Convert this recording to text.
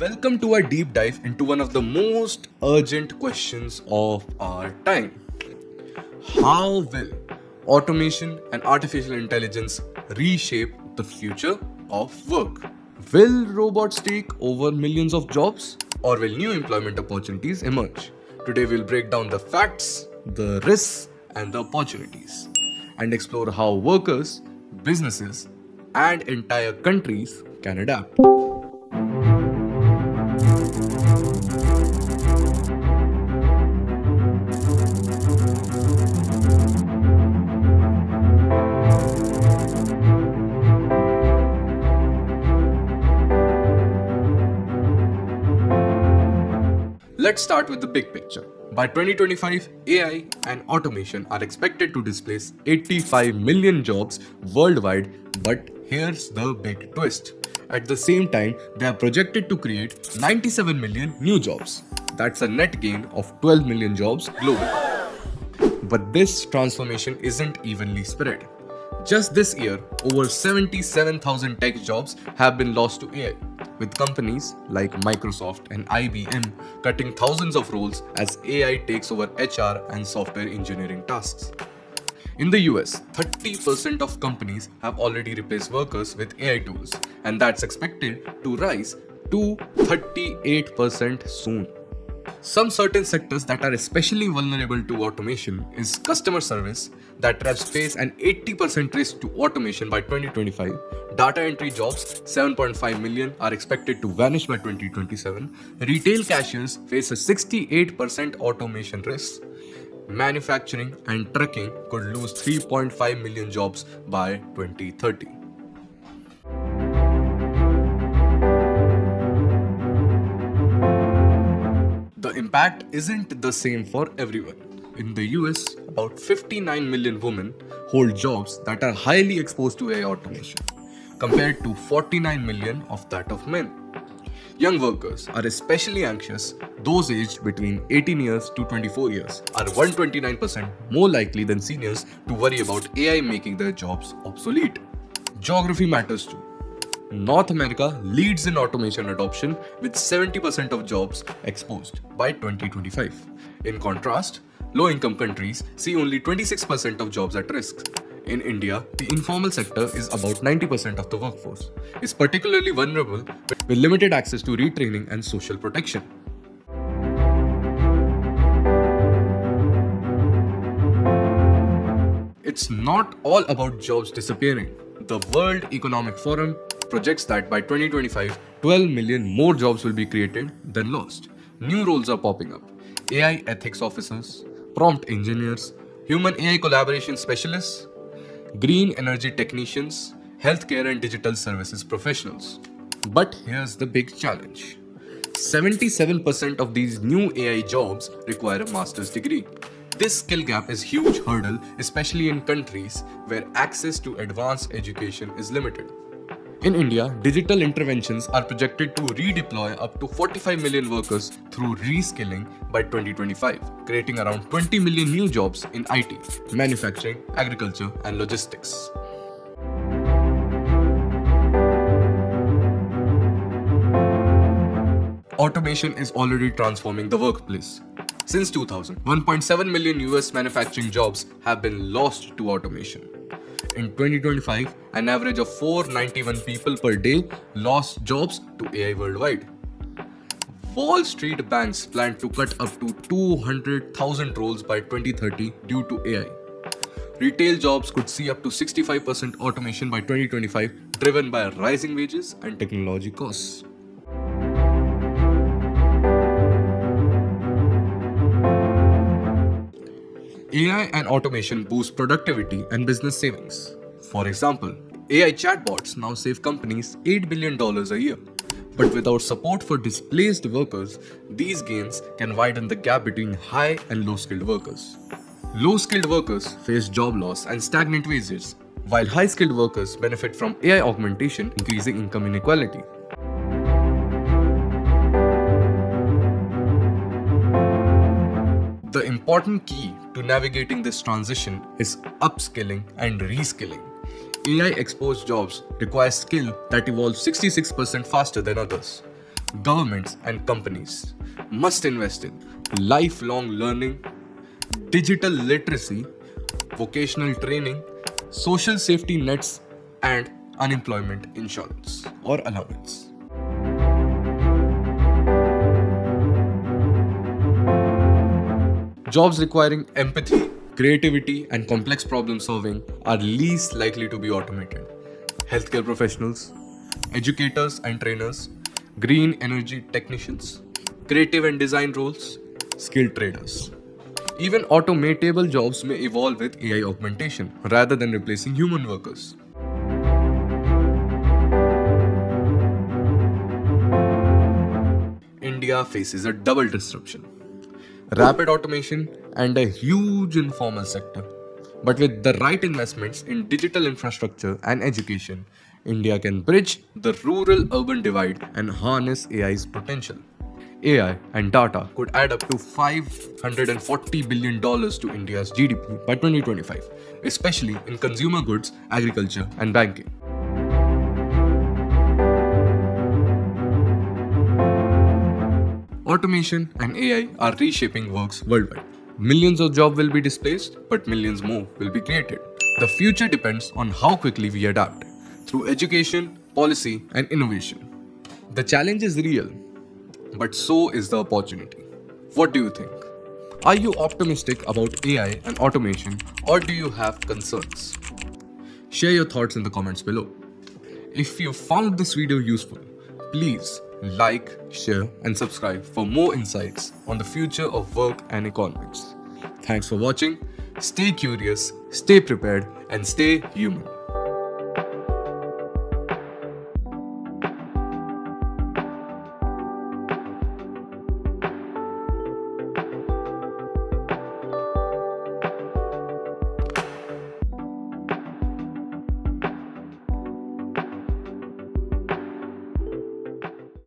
Welcome to our deep dive into one of the most urgent questions of our time. How will automation and artificial intelligence reshape the future of work? Will robots take over millions of jobs or will new employment opportunities emerge? Today we'll break down the facts, the risks, and the opportunities and explore how workers, businesses, and entire countries can adapt. Let's start with the big picture. By 2025, AI and automation are expected to displace 85 million jobs worldwide, but here's the big twist. At the same time, they are projected to create 97 million new jobs. That's a net gain of 12 million jobs globally. But this transformation isn't evenly spread. Just this year, over 77,000 tech jobs have been lost to AI, with companies like Microsoft and IBM cutting thousands of roles as AI takes over HR and software engineering tasks. In the US, 30% of companies have already replaced workers with AI tools, and that's expected to rise to 38% soon. Some certain sectors that are especially vulnerable to automation is customer service that reps face an 80% risk to automation by 2025. Data entry jobs, 7.5 million, are expected to vanish by 2027. Retail cashiers face a 68% automation risk. Manufacturing and trucking could lose 3.5 million jobs by 2030. The impact isn't the same for everyone. In the US, about 59 million women hold jobs that are highly exposed to AI automation, compared to 49 million of that of men. Young workers are especially anxious. Those aged between 18 years to 24 years are 129% more likely than seniors to worry about AI making their jobs obsolete. Geography matters too. North America leads in automation adoption with 70% of jobs exposed by 2025. In contrast, low-income countries see only 26% of jobs at risk. In India, the informal sector is about 90% of the workforce. It's particularly vulnerable with limited access to retraining and social protection. It's not all about jobs disappearing. The World Economic Forum projects that by 2025, 12 million more jobs will be created than lost. New roles are popping up: AI ethics officers, prompt engineers, human AI collaboration specialists, green energy technicians, healthcare and digital services professionals. But here's the big challenge. 77% of these new AI jobs require a master's degree. This skill gap is a huge hurdle, especially in countries where access to advanced education is limited. In India, digital interventions are projected to redeploy up to 45 million workers through reskilling by 2025, creating around 20 million new jobs in IT, manufacturing, agriculture, and logistics. Automation is already transforming the workplace. Since 2000, 1.7 million US manufacturing jobs have been lost to automation. In 2025, an average of 491 people per day lost jobs to AI worldwide. Wall Street banks plan to cut up to 200,000 roles by 2030 due to AI. Retail jobs could see up to 65% automation by 2025, driven by rising wages and technology costs. AI and automation boost productivity and business savings. For example, AI chatbots now save companies $8 billion a year. But without support for displaced workers, these gains can widen the gap between high and low-skilled workers. Low-skilled workers face job loss and stagnant wages, while high-skilled workers benefit from AI augmentation, increasing income inequality. The important key to navigating this transition is upskilling and reskilling. AI exposed jobs require skill that evolves 66% faster than others. Governments and companies must invest in lifelong learning, digital literacy, vocational training, social safety nets, and unemployment insurance or allowance. Jobs requiring empathy, creativity, and complex problem solving are least likely to be automated. Healthcare professionals, educators and trainers, green energy technicians, creative and design roles, skilled traders. Even automatable jobs may evolve with AI augmentation rather than replacing human workers. India faces a double disruption: rapid automation and a huge informal sector. But with the right investments in digital infrastructure and education, India can bridge the rural urban divide and harness AI's potential. AI and data could add up to $540 billion to India's GDP by 2025, especially in consumer goods, agriculture, and banking. Automation and AI are reshaping works worldwide. Millions of jobs will be displaced, but millions more will be created. The future depends on how quickly we adapt through education, policy, and innovation. The challenge is real, but so is the opportunity. What do you think? Are you optimistic about AI and automation, or do you have concerns? Share your thoughts in the comments below. If you found this video useful, please like, share, and subscribe for more insights on the future of work and economics. Thanks for watching. Stay curious, stay prepared, and stay human.